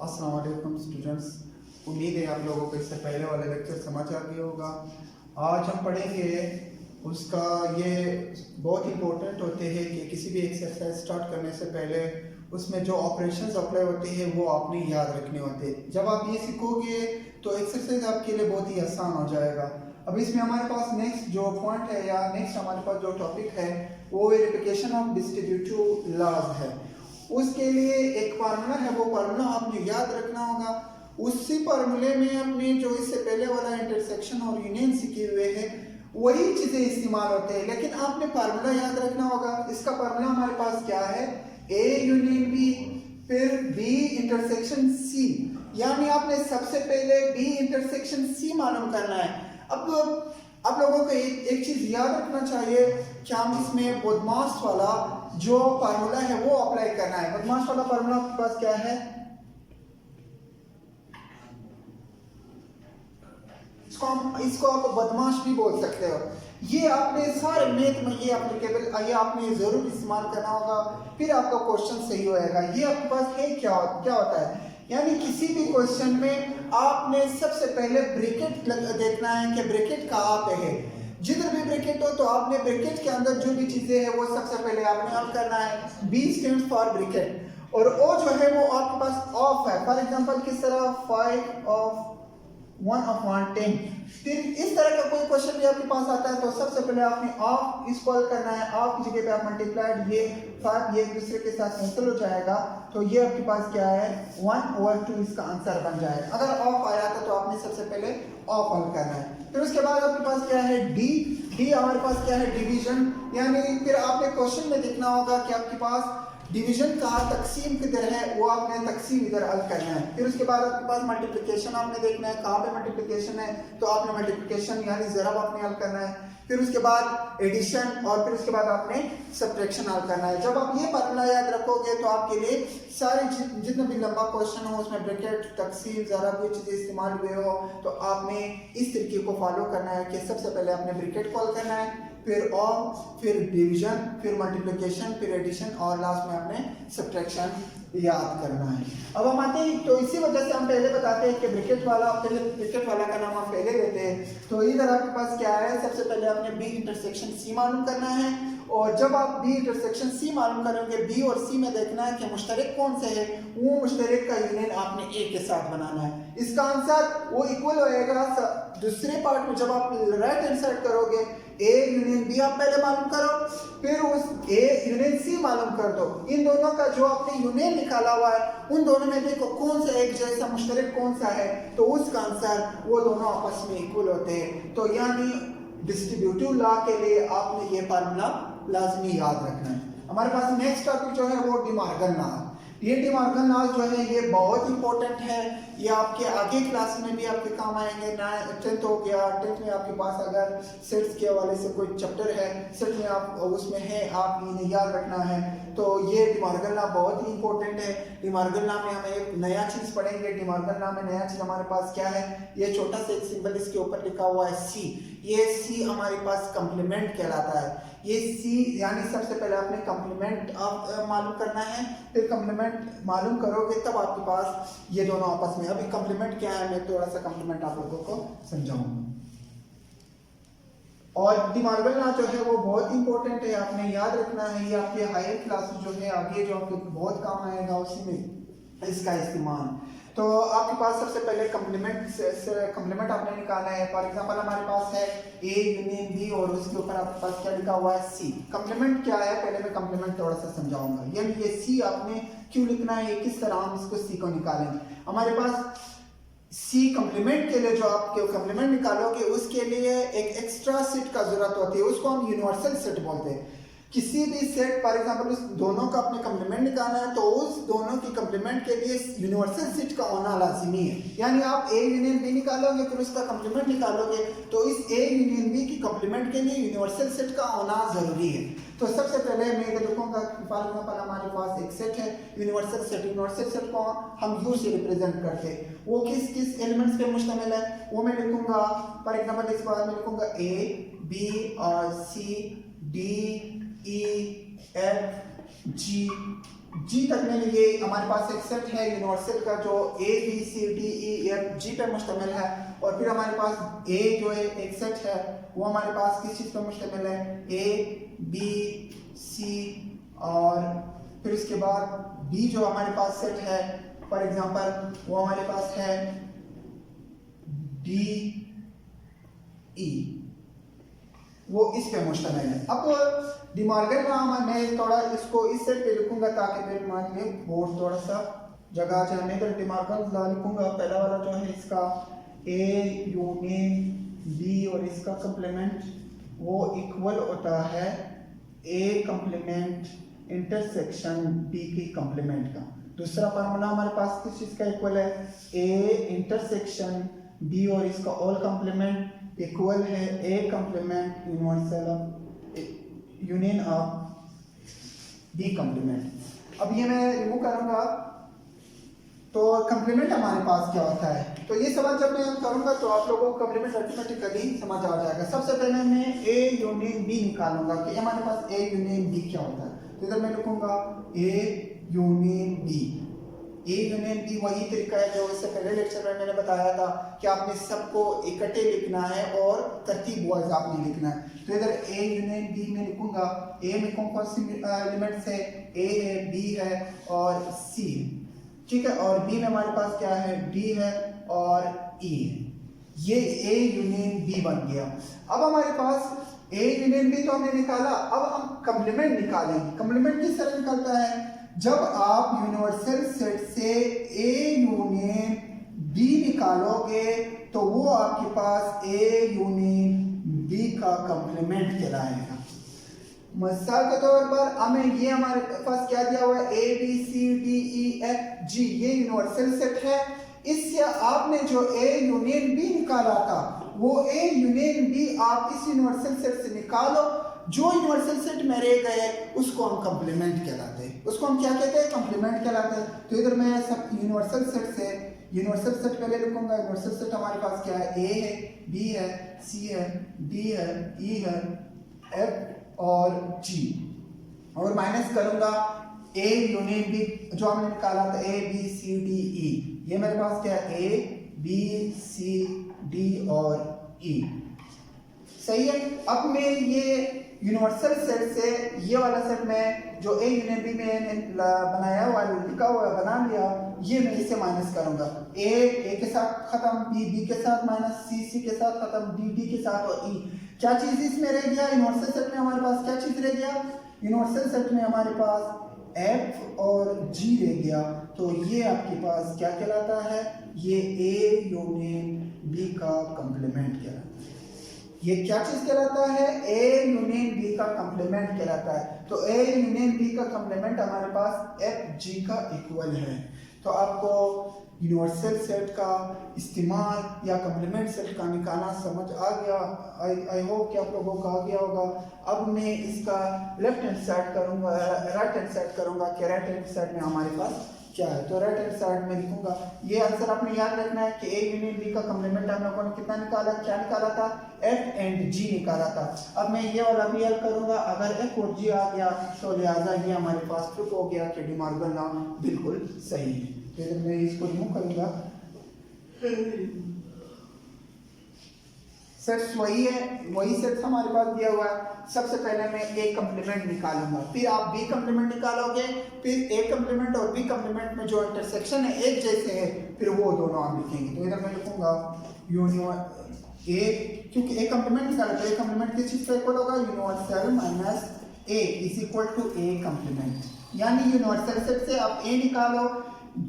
अस्सलाम वालेकुम स्टूडेंट्स, उम्मीद है आप लोगों को इससे पहले वाला लेक्चर समझ आ गया होगा। आज हम पढ़ेंगे उसका ये बहुत इंपॉर्टेंट होते हैं कि किसी भी एक्सरसाइज स्टार्ट करने से पहले उसमें जो ऑपरेशंस अप्लाई होते हैं वो आपने याद रखने होते हैं। जब आप ये सीखोगे तो एक्सरसाइज आपके लिए बहुत ही आसान हो जाएगा। अब इसमें हमारे पास नेक्स्ट जो पॉइंट है या नेक्स्ट हमारे पास जो टॉपिक है वो वेरिफिकेशन ऑफ डिस्ट्रीब्यूटिव लॉज है। उसके लिए एक फार्मूला है, वो फार्मूला आपने याद रखना होगा। उसी फार्मूले में अपने जो इससे पहले वाला इंटरसेक्शन और यूनियन सीखे हुए हैं वही चीजें इस्तेमाल होते हैं, लेकिन आपने फार्मूला याद रखना होगा। इसका फार्मूला हमारे पास क्या है? ए यूनियन बी फिर बी इंटरसेक्शन सी, यानी आपने सबसे पहले बी इंटरसेक्शन सी मालूम करना है। अब आप लोगों को एक चीज याद रखना चाहिए कि हम इसमें बदमाश वाला जो फार्मूला है वो अप्लाई करना है। बदमाश वाला फार्मूला आपके पास क्या है? इसको आप बदमाश भी बोल सकते हो। ये आपने सारे मैथ में ये एप्लीकेबल, ये आपने जरूर इस्तेमाल करना होगा, फिर आपका क्वेश्चन सही होएगा। ये आपके पास है क्या होता है, यानी किसी भी क्वेश्चन में आपने सबसे पहले ब्रैकेट देखना है कि ब्रैकेट कहाँ पे है। जिधर भी ब्रैकेट हो तो आपने ब्रैकेट के अंदर जो भी चीजें हैं वो सबसे पहले आपने हल करना है। बी स्टैंड्स फॉर ब्रैकेट और ओ जो है वो आपके पास ऑफ है। फॉर एग्जांपल किस तरह 5 ऑफ 1/10। फिर इस तरह का कोई क्वेश्चन भी आपके पास आता है तो सबसे पहले आपने ऑफ इसको हल करना है। ऑफ की जगह पे आप मल्टीप्लाइड ये 5 ये एक दूसरे के साथ कैंसिल हो जाएगा, तो ये आपके पास क्या है 1/2 इसका आंसर बन जाएगा। अगर ऑफ आया था तो आपने सबसे पहले ऑफ हल करना है। फिर उसके बाद आपके पास क्या है डी हमारे पास क्या है डिवीजन, यानी फिर आपने क्वेश्चन में देखना होगा कि आपके पास डिवीजन का तकसीम किधर है, वो आपने तकसीम इधर हल करना है। फिर उसके बाद आपके पास मल्टीप्लिकेशन आपने देखना है, कहाँ पे मल्टीप्लिकेशन है तो आपने मल्टीप्लिकेशन यानी ज़रब आपने हल करना है। फिर उसके बाद एडिशन और फिर उसके बाद आपने सब्ट्रैक्शन हल करना है। जब आप ये फार्मूला याद रखोगे तो आपके लिए सारे जितना भी लंबा क्वेश्चन हो उसमें ब्रैकेट तकसीम ज़रब ये चीज़ें इस्तेमाल हुए हो तो आपने इस तरीके को फॉलो करना है कि सबसे पहले आपने ब्रैकेट को हल करना है, फिर ऑफ, फिर डिवीजन, फिर मल्टीप्लिकेशन, फिर एडिशन और लास्ट में आपने सब्ट्रैक्शन याद करना है। अब हम आते हैं तो इसी वजह से हम पहले बताते हैं कि ब्रैकेट वाला का नाम हम पहले देते हैं। तो इधर आपके पास क्या है, सबसे पहले आपने बी इंटरसेक्शन सी मालूम करना है और जब आप बी इंटरसेक्शन सी मालूम करोगे बी और सी में देखना है कि मुश्तरक कौन से है, वो मुश्तरक का यूनियन आपने ए के साथ बनाना है। इसका आंसर वो इक्वल होएगा दूसरे पार्ट में। जब आप राइट हैंड साइड करोगे ए यूनियन बी आप पहले मालूम करो, फिर उस ए यूनियन सी मालूम कर दो। इन दोनों का जो आपने यूनियन निकाला हुआ है उन दोनों में देखो कौन सा एक जैसा मुश्तरक कौन सा है, तो उसका आंसर वो दोनों आपस में इक्वल होते हैं। तो यानी डिस्ट्रीब्यूटिव लॉ के लिए आपने ये फार्मूला लाजमी याद रखना है। हमारे पास नेक्स्ट टॉपिक जो है वो डिमॉर्गन लॉ। ये डिमॉर्गन लॉ जो है ये बहुत इंपॉर्टेंट है, ये आपके आगे क्लास में भी आपके काम आएंगे। 10th हो गया, 10th में आपके पास अगर सेट्स के हवाले से कोई चैप्टर है, सेट में आप उसमें है, आप इन्हें याद रखना है। तो ये डिमॉर्गन लॉ बहुत ही इंपॉर्टेंट है। डिमॉर्गन लॉ में हम एक नया चीज पढ़ेंगे। डिमॉर्गन लॉ में नया चीज हमारे पास क्या है, ये छोटा सा एक सिंबल इसके ऊपर लिखा हुआ है सी। ये सी हमारे पास कंप्लीमेंट कहलाता है। ये सी यानी सबसे पहले आपने कंप्लीमेंट मालूम करना है, फिर कंप्लीमेंट मालूम करोगे तब आपके पास ये दोनों आपस में। अभी कंप्लीमेंट क्या है मैं थोड़ा सा कंप्लीमेंट आप लोगों को समझाऊंगा। और डिमॉर्गन लॉ जो है वो बहुत इंपॉर्टेंट है, आपने याद रखना है। ये आपके हायर क्लास जो है आगे जो आपके बहुत काम आएगा उसी में इसका इस्तेमाल। तो आपके पास सबसे पहले कंप्लीमेंट आपने निकालना है। फॉर एग्जांपल हमारे पास है ए यूनियन बी और उसके ऊपर आपके पास क्या लिखा हुआ है सी। कंप्लीमेंट क्या है पहले मैं कंप्लीमेंट थोड़ा सा समझाऊंगा। यानी ये सी आपने क्यों लिखना है, किस तरह हम इसको सी को निकालेंगे। हमारे पास सी कंप्लीमेंट के लिए जो आप कंप्लीमेंट निकालोगे उसके लिए एक एक्स्ट्रा सेट का जरूरत होती है, उसको हम यूनिवर्सल सेट बोलते हैं। किसी भी सेट फॉर एग्जांपल उस दोनों का अपने कंप्लीमेंट निकालना है तो उस दोनों की कंप्लीमेंट के लिए यूनिवर्सल सेट का होना लाजिमी है। यानी आप ए यूनियन बी निकालोगे फिर उसका कंप्लीमेंट निकालोगे तो इस ए यूनियन बी की कंप्लीमेंट के लिए यूनिवर्सल सेट का होना जरूरी है। तो सबसे पहले मैं ये लिखूंगा फॉर एग्जांपल हमारे पास एक सेट है यूनिवर्सल सेट। यूनिवर्सल सेट को हम यू से रिप्रेजेंट करते हैं। वो किस किस एलिमेंट्स पे मुश्तमिल है वो मैं लिखूंगा। फॉर एग्जांपल इस बार मैं लिखूंगा ए बी और सी डी ई एफ जी, जी तक में ये हमारे पास एक सेट है यूनिवर्सल का जो A B C D E F G पे मुश्तमिल है। और फिर हमारे पास ए जो है एक सेट है वो हमारे पास किस चीज़ पे मुश्तमिल है, ए बी सी, और फिर उसके बाद बी जो हमारे पास सेट है फॉर एग्जांपल वो हमारे पास है डी ई, वो इस पे मुश्तमिल है। अब डिमॉर्गन नाम मैं थोड़ा इसको इस सेट पे लिखूंगा ताकि मेरे दिमाग में बहुत थोड़ा सा जगह आ जाए। मैं तो डिमॉर्गन ला लिखूंगा, पहला वाला जो है इसका ए यूनियन बी और इसका कंप्लीमेंट वो इक्वल होता है ए कंप्लीमेंट इंटरसेक्शन बी की कंप्लीमेंट का। दूसरा फार्मूला हमारे पास किस चीज़ का इक्वल है, ए इंटरसेक्शन बी और इसका ऑल कंप्लीमेंट इक्वल है A complement universal union of B complement. अब ये मैं रिमूव करूंगा तो कंप्लीमेंट हमारे पास क्या होता है, तो ये सवाल जब मैं करूंगा तो आप लोगों को कंप्लीमेंट ऑटोमेटिकली समझ आ जाएगा। सबसे पहले मैं ए यूनियन बी निकालूंगा कि हमारे पास ए यूनियन बी क्या होता है। तो इधर मैं लिखूंगा A union B. A union B वही तरीका है जो इससे पहले लेक्चर में मैंने बताया था कि आपने सबको इकट्ठे लिखना है और तरतीब वाइज आपने लिखना है। तो इधर ए यूनियन बी में लिखूंगा, ए में कौन कौन सी एलिमेंट्स है, ए है, बी है और सी है, ठीक है। और बी में हमारे पास क्या है, डी है और ई है। ये ए यूनियन बी बन गया। अब हमारे पास ए यूनियन बी तो हमने निकाला, अब हम कंप्लीमेंट निकालेंगे। कंप्लीमेंट किस तरह निकलता है, जब आप यूनिवर्सल सेट से ए यूनियन बी निकालोगे तो वो आपके पास ए यूनियन बी का कंप्लीमेंट कहलाएगा। मिसाल के तौर पर हमें ये हमारे पास क्या दिया हुआ है, A B C D E F G, ये यूनिवर्सल सेट है। इससे आपने जो ए यूनियन बी निकाला था वो ए यूनियन बी आप इस यूनिवर्सल सेट से निकालो, जो यूनिवर्सल सेट में रह गए उसको हम कंप्लीमेंट कहलाते हैं। उसको हम क्या कहते हैं, कंप्लीमेंट कहलाते हैं। तो इधर मैं सब यूनिवर्सल सेट से यूनिवर्सल सेट पहले लिखूंगा। यूनिवर्सल सेट हमारे पास क्या है, ए है, बी है, सी है, डी है, ई है, एफ और जी, और माइनस करूंगा ए यूनियन बी जो हमने निकाला था ए बी सी डी ई। ये मेरे पास क्या है, ए बी सी डी और ई, सही है। अब मैं ये यूनिवर्सल सेट से ये वाला सेट में जो ए यूनियन बी में बनाया हुआ लिखा हुआ बना लिया, ये मैं इसे माइनस करूंगा। ए के साथ खत्म, बी के साथ माइनस, सी के साथ खत्म, डी के साथ और ई। क्या चीज इसमें रह गया, यूनिवर्सल सेट में हमारे पास क्या चीज रह गया, यूनिवर्सल सेट में हमारे पास एफ और जी रह गया। तो ये आपके पास क्या कहलाता है, ये ए यूनियन बी का कंप्लीमेंट कहलाता है। ये क्या चीज कहलाता है, ए यूनियन बी का कंप्लीमेंट कहलाता है। तो ए यूनियन बी का कंप्लीमेंट हमारे पास एफ जी का इक्वल है। तो आपको यूनिवर्सल सेट का इस्तेमाल या कंप्लीमेंट सेट का निकालना समझ आ गया। आई होप कि आप लोगों को आ गया होगा। अब मैं इसका लेफ्ट हैंड साइड करूंगा, राइट हैंड साइड करूंगा कि राइट हैंड साइड में हमारे पास क्या है। तो राइट हैंड साइड में लिखूंगा, ये आंसर आपने याद रखना है कि ए यूनियन बी का कंप्लीमेंट हम लोगों ने कितना निकाला, क्या निकाला था, एफ एंड जी निकाला था। अब मैं ये वाला भी हल करूंगा, अगर एफ और जी आ गया तो लिहाजा ये हमारे पास प्रूफ हो गया कि डिमॉर्गन लॉ बिल्कुल सही है। फिर मैं इसको रिमूव करूंगा। सेट्स वही है, वही सेट्स हमारे पास दिया हुआ है। सबसे पहले मैं ए कंप्लीमेंट निकालूंगा, फिर आप बी कंप्लीमेंट निकालोगे, फिर ए कंप्लीमेंट और बी कंप्लीमेंट में जो इंटरसेक्शन है एक जैसे है, फिर वो दोनों आप लिखेंगे। तो इधर मैं लिखूंगा यूनिवर्सल ए, क्योंकि ए कंप्लीमेंट निकाला तो ए कंप्लीमेंट किस चीज का इक्वल होगा, universal minus A is equal to A complement. यानी यूनिवर्सल सेट से आप ए निकालो,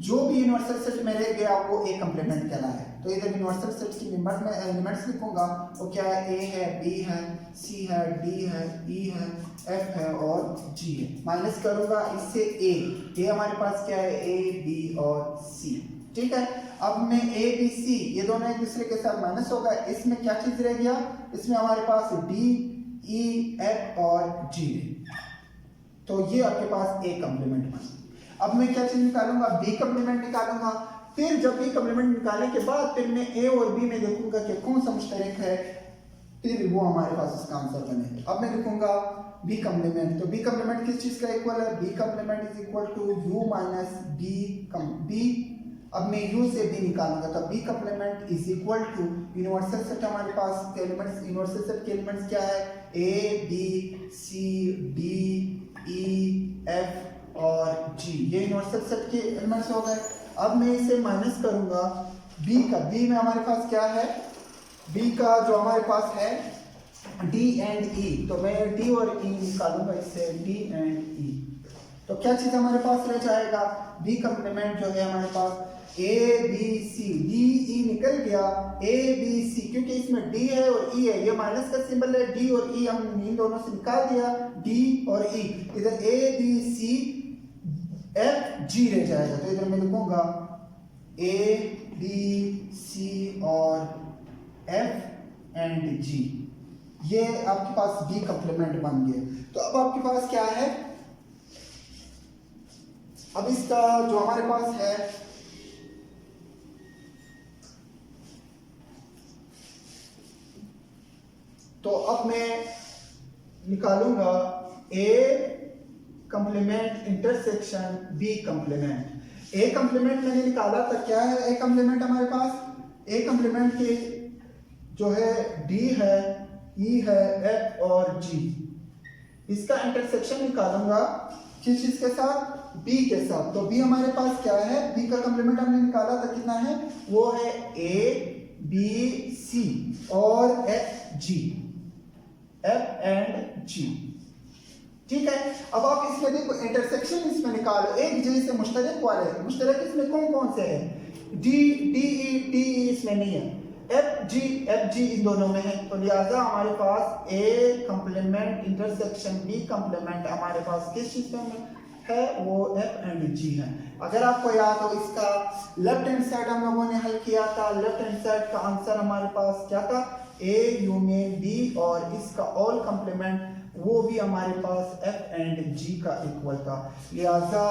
जो भी यूनिवर्सल सेट में रह गया वो ए कंप्लीमेंट कहलाए। तो इधर यूनिवर्सल सेट की मेंबर्स में एलिमेंट्स लिखूंगा, वो क्या है, ए है, बी है, सी है, डी है, ई है, एफ है और जी है। माइनस करूंगा इससे ए हमारे पास क्या है, ए बी और सी, ठीक है। अब मैं ए बी सी ये दोनों एक दूसरे के साथ माइनस होगा, इसमें क्या चीज रह गया, इसमें हमारे पास डी ई एफ और जी है। तो ये आपके पास ए कंप्लीमेंट बना। अब मैं क्या चीज निकालूंगा, बी कंप्लीमेंट निकालूंगा। फिर जब बी कंप्लीमेंट निकालने के बाद फिर मैं ए और बी में देखूंगा कि कौन सा मुश्तरक है, फिर वो हमारे पास उसका आंसर बने। अब मैं लिखूंगा बी कम्प्लीमेंट, तो बी कम्प्लीमेंट किस चीज का इक्वल है, B complement is equal to U minus B. अब मैं u से b निकालूंगा, तो B complement is equal to universal set हमारे पास एलिमेंट्स, यूनिवर्सल सेट के एलिमेंट्स क्या है, a b c d e f और g, ये यूनिवर्सल सेट के एलिमेंट्स हो गए। अब मैं इसे माइनस करूंगा b का, b में हमारे पास क्या है, b का जो हमारे पास है d एंड e, तो मैं d और e निकालूंगा इससे, d एंड e, तो क्या चीज हमारे पास रह जाएगा, बी कम्प्लीमेंट जो है हमारे पास a b c, d e निकल गया, a b c, क्योंकि इसमें d है और e है, ये माइनस का सिंबल है, d और e हम इन दोनों से निकाल दिया, d और e, इधर a b c f g रह जाएगा, तो इधर मैं लिखूंगा a b c और f एंड g, ये आपके पास बी कम्प्लीमेंट बन गए। तो अब आपके पास क्या है, अब इसका जो हमारे पास है तो अब मैं निकालूंगा a complement intersection B complement. A complement मैंने निकाला था, क्या है ए कम्प्लीमेंट हमारे पास, ए कम्प्लीमेंट के जो है d है, e है, f और g, इसका इंटरसेक्शन निकालूंगा किस चीज के साथ, b के साथ। तो b हमारे पास क्या है, b का कम्प्लीमेंट हमने निकाला था, कितना है, वो है a b c और f g, f and g, ठीक है। अब आप इसमें देखो इंटरसेक्शन इसमें निकालो, एक जैसे मुश्तरक वाले, मुश्तरक इसमें कौन कौन से है, d d e इसमें नहीं है, f g इन दोनों में है, तो लिहाजा हमारे पास a complement intersection b complement हमारे पास किस चीज में है, वो f एंड g है। अगर आपको याद हो इसका लेफ्ट हैंड साइड हम लोगों ने हल किया था, लेफ्ट हैंड साइड का आंसर हमारे पास क्या था, a यूनियन b, और इसका ऑल कम्प्लीमेंट वो भी हमारे पास f एंड g का इक्वल था। लिहाजा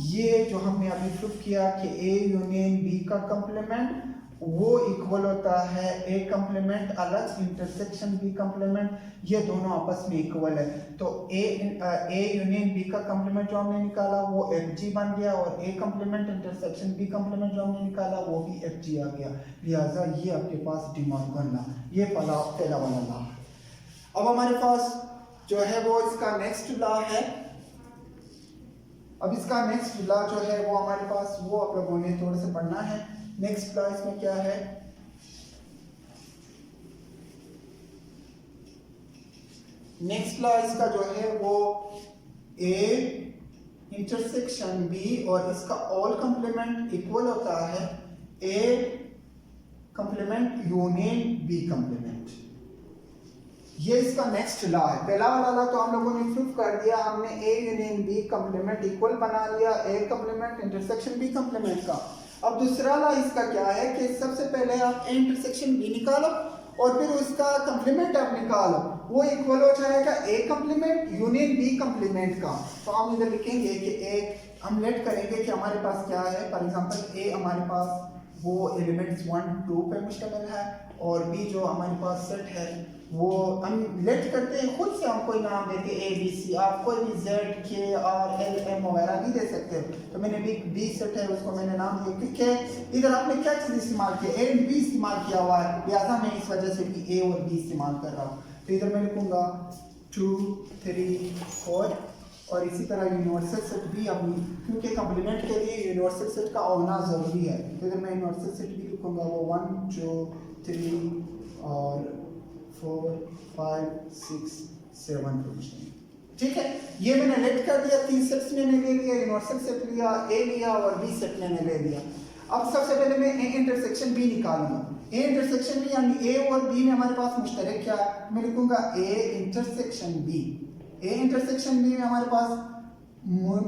ये जो हमने अभी प्रूफ किया कि a यूनियन b का कम्प्लीमेंट वो इक्वल होता है a कम्प्लीमेंट अलग इंटरसेक्शन b कम्प्लीमेंट, ये दोनों आपस में इक्वल है। तो a यूनियन b का कम्प्लीमेंट जो हमने निकाला वो fg बन गया, और a complement intersection b complement जो हमने निकाला वो भी fg आ गया। लिहाजा ये आपके पास डिमॉर्गन लॉ, ये पहला वाला लॉ। अब हमारे पास जो है वो इसका नेक्स्ट लॉ है। अब इसका नेक्स्ट लॉ जो है वो हमारे पास, वो आप लोगों ने थोड़ा सा पढ़ना है। नेक्स्ट लॉ इसमें क्या है, नेक्स्ट लॉ इसका जो है वो a इंटरसेक्शन b और इसका ऑल कंप्लीमेंट इक्वल होता है a complement union b complement. ये इसका नेक्स्ट लॉ है। पहला वाला लॉ तो हम लोगों ने प्रूफ कर दिया, हमने a union b complement equal बना लिया a complement intersection b complement का। अब दूसरा लॉ इसका क्या है कि सबसे पहले आप a इंटरसेक्शन b निकालो और फिर उसका कंप्लीमेंट आप निकालो, वो इक्वल हो जाएगा a complement union b complement का। तो हम इधर लिखेंगे कि a हम लेट करेंगे कि हमारे पास क्या है, फॉर एग्जांपल a हमारे पास वो एलिमेंट्स 1 2 पे मुश्तमिल है, और b जो हमारे पास सेट है वो हम लेट करते हैं, खुद से हम कोई नाम देते हैं a b c, आप कोई भी z k r l m वगैरह भी दे सकते हो। तो मैंने b सेट है उसको मैंने नाम दिया, क्योंकि इधर आपने क्या चीज इस्तेमाल किया, a एंड b इस्तेमाल किया हुआ है, लिहाजा मैं इस वजह से भी a और b इस्तेमाल कर रहा हूँ। तो इधर मैं लिखूंगा 2 3 4, और इसी तरह यूनिवर्सल सेट भी अपनी, क्योंकि कम्प्लीमेंट के लिए यूनिवर्सल सेट का होना ज़रूरी है, तो इधर मैं यूनिवर्सल सेट भी लिखूंगा वो 1 2 3 और 4 5 6 7 ठीक है। ये मैंने लेट कर दिया, 3 सेट्स मैंने ले लिया, यूनिवर्सल सेट लिया, a लिया और b सेट मैंने ले लिया। अब सबसे पहले मैं a इंटरसेक्शन b निकालूंगा। a इंटरसेक्शन b यानी a और b में हमारे पास मुश्तरक क्या है, मैं लिखूंगा a intersection b। a intersection b में हमारे पास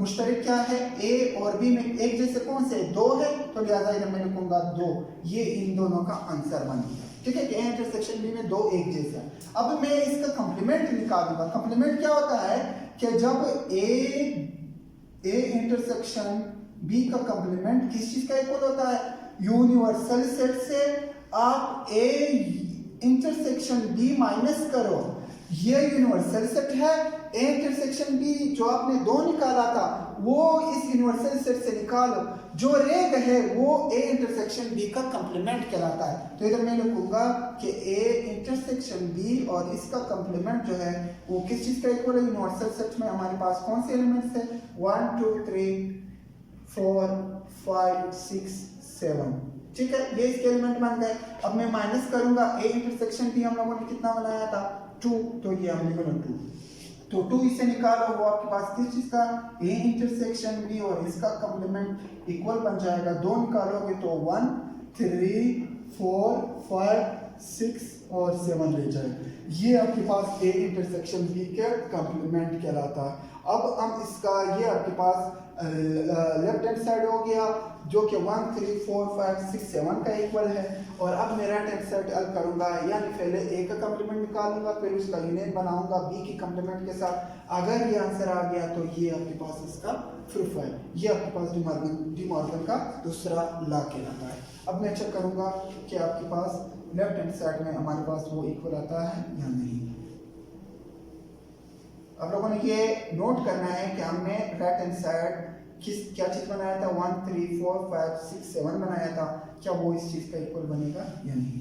मुश्तरक क्या है, a और b में एक जैसे कौन से 2 है, तो लिहाजा इधर मैं लिखूंगा 2, ये इन दोनों का आंसर बन गया। ठीक है, a इंटरसेक्शन b में 2 एक जैसा। अब मैं इसका कंप्लीमेंट निकालूंगा। कंप्लीमेंट क्या होता है कि जब a इंटरसेक्शन b का कंप्लीमेंट किस चीज का इक्वल होता है, यूनिवर्सल सेट से आप इंटरसेक्शन बी माइनस करो, ये यूनिवर्सल सेट है। ए इंटरसेक्शन बी जो आपने 2 निकाला था वो इस यूनिवर्सल सेट से निकालो, जो रह गए वो ए इंटरसेक्शन बी का कंप्लीमेंट कहलाता है। तो इधर मैं लिखूंगा कि ए इंटरसेक्शन बी और इसका कंप्लीमेंट जो है वो किस चीज का इक्वल है? यूनिवर्सल सेट में हमारे पास कौन से एलिमेंट्स है? 1 2 3 4 5 6 7, ठीक है, ये इसके एलिमेंट बन गए। अब मैं माइनस करूंगा, ए इंटरसेक्शन बी हम लोगों ने कितना बनाया था? 2, तो ये हम लिखेंगे 2, तो 2 इससे निकालो, वो आपके पास किस चीज का? ए इंटरसेक्शन बी और इसका कंप्लीमेंट इक्वल बन जाएगा। 2 निकालोगे तो 1 3 4 5 6 और 7 रह जाएगा। ये आपके पास ए इंटरसेक्शन बी के कंप्लीमेंट कहलाता है। अब हम इसका ये आपके पास लेफ्ट हैंड साइड हो गया जो कि 1 3 4 5 6 7 का इक्वल है, और अब मैं राइट हैंड साइड हल करूंगा, यानी पहले ए का कंप्लीमेंट निकालूंगा, फिर उसका यूनियन बनाऊंगा बी की कंप्लीमेंट के साथ। अगर ये आंसर आ गया तो ये आपके पास इसका प्रूफ है। ये आपके पास डी मॉर्गन का दूसरा लॉ कहलाता है। अब मैं चेक करूंगा कि आपके पास लेफ्ट हैंड साइड में हमारे पास वो इक्वल आता है या नहीं। आप लोगों ने ये नोट करना है कि हमने राइट हैंड साइड क्या चीज बनाया था? 1 3 4 5 6 7 बनाया था, क्या वो इस चीज का इक्वल बनेगा या नहीं।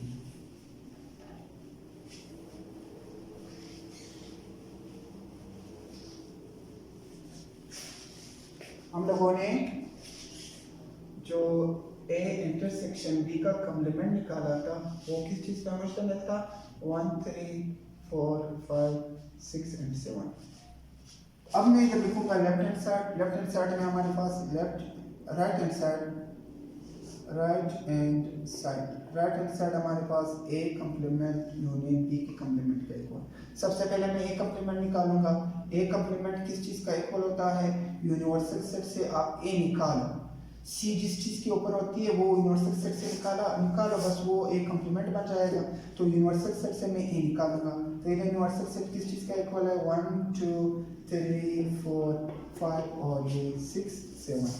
हम लोगों ने जो ए इंटरसेक्शन बी का कंप्लीमेंट निकाला था वो किस चीज का मुश्तमिल था? 1 3 4 5 6 एंड 7। अब मैं जब लिखूंगा लेफ्ट हैंड साइड में हमारे पास राइट हैंड साइड हमारे पास ए कंप्लीमेंट यूनियन बी की कंप्लीमेंट का इक्वल। सबसे पहले मैं ए कंप्लीमेंट निकालूंगा। ए कंप्लीमेंट किस चीज का इक्वल होता है? यूनिवर्सल सेट से आप ए निकालो, सी जिस चीज के ऊपर होती है वो यूनिवर्सल सेट से निकालो, बस वो ए कंप्लीमेंट बन जाएगा। तो यूनिवर्सल सेट से मैं ए निकालूंगा, तो ये यूनिवर्सल सेट किस चीज का इक्वल है? 1 2 3 4 5 और ये 6 7,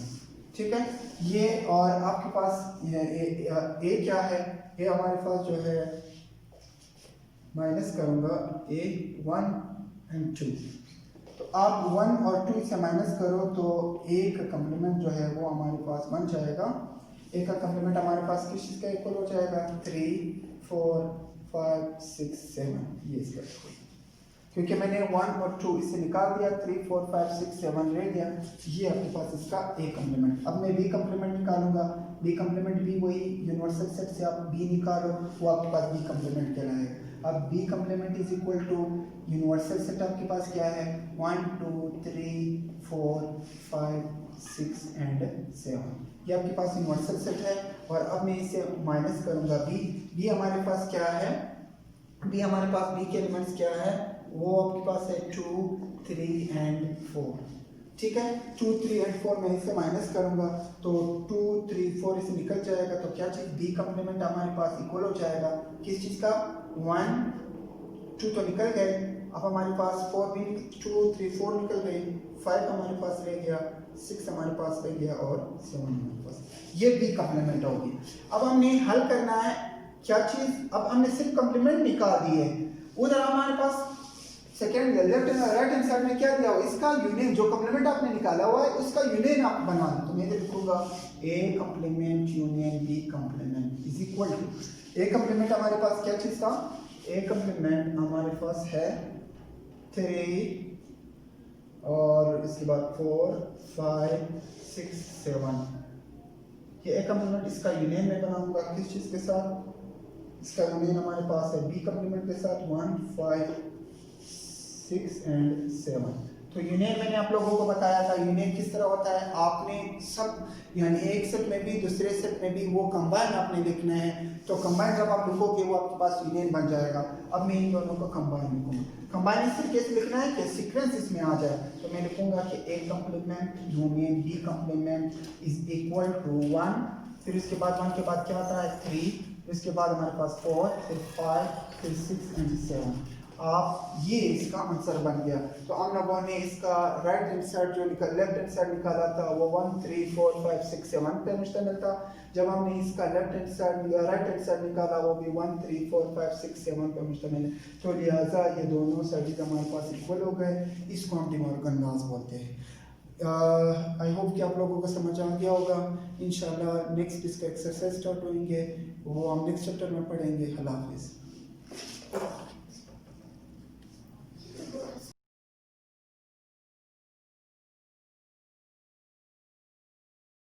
ठीक है। ये और आपके पास ए क्या है? ए हमारे पास जो है माइनस करूंगा ए 1 एंड 2, तो आप 1 और 2 से माइनस करो तो ए का कंप्लीमेंट जो है वो हमारे पास बन जाएगा। ए का कंप्लीमेंट हमारे पास किस चीज का इक्वल हो जाएगा? 3 4 5 6 7, ये इसका इक्वल, क्योंकि मैंने 1 और 2 इससे निकाल दिया, 3 4 5 6 7 रह गया। ये आपके पास इसका ए कंप्लीमेंट। अब मैं बी कंप्लीमेंट निकालूंगा। बी कंप्लीमेंट भी वही यूनिवर्सल सेट से आप बी निकालो, वो आपके पास बी कंप्लीमेंट कहलाएगा। अब B complement is equal to universal set आपके पास क्या है? 1 2 3 4 5 6 एंड 7, ये आपके पास यूनिवर्सल सेट है। और अब मैं इसे माइनस करूंगा बी हमारे पास क्या है? बी हमारे पास बी के एलिमेंट्स क्या है? वो आपके पास है 2 3 एंड 4, ठीक है। 2 3 एंड 4 मैं इसे माइनस करूंगा तो 2 3 4 इसे निकल जाएगा, तो क्या चीज बी कंप्लीमेंट हमारे पास इक्वल हो जाएगा किस चीज का? 1 2 तो निकल गए, अब हमारे पास 4 भी 2 3 4 निकल गए, 5 हमारे पास रह गया, 6 हमारे पास रह गया और 7 हमारे पास, ये बी कंप्लीमेंट होगी। अब हमने हल करना है क्या चीज? अब हमने सिर्फ कंप्लीमेंट निकाल दिए, उधर हमारे पास second left right hand side में क्या दिया हुआ? इसका यूनियन, जो कंप्लीमेंट आपने निकाला हुआ है उसका यूनियन आप बना दो। तो मैं लिखूंगा A complement union B complement is equal to, A complement हमारे पास क्या चीज था? ए कंप्लीमेंट हमारे पास है 3 और इसके बाद 4 5 6 7, ये ए कंप्लीमेंट इसका यूनियन में बनाऊंगा किस चीज के साथ? इसका यूनियन हमारे पास है बी कंप्लीमेंट के साथ 1 5 6 एंड 7। तो यूनियन मैंने आप लोगों को बताया था यूनियन किस तरह होता है, आपने सब यानी एक सेट में भी दूसरे सेट में भी वो कंबाइन आपने लिखना है, तो कंबाइन जब आप लिखोगे वो आपके पास यूनियन बन जाएगा। अब मैं इन दोनों को कंबाइन लिखूंगा, कंबाइन सिर्फ कैसे लिखना है कि सीक्वेंस इसमें आ जाए, तो मैं लिखूंगा कि A complement union B complement is equal to 1, फिर इसके बाद 1 के बाद क्या आता है 3, इसके बाद हमारे पास 4 फिर 5 फिर 6 एंड 7। आप ये इसका आंसर बन गया। तो हम लोगों ने इसका राइट हैंड साइड जो लेफ्ट हैंड साइड निकाला था वो 1 3 4 5 6 7 पे मुश्तमिल था। जब हमने इसका left hand side right hand side निकाला वो भी 1 3 4 5 6 7 पे मुश्तमिल है। तो लिहाजा ये दोनों साइड हमारे पास इक्वल हो गए। इसको हम डी मॉर्गन लॉज बोलते हैं। आई होप कि आप लोगों को समझ आ गया होगा। इंशाल्लाह नेक्स्ट इसका एक्सरसाइज स्टार्ट होंगे, वो हम नेक्स्ट चैप्टर में पढ़ेंगे। अल्लाह हाफिज़।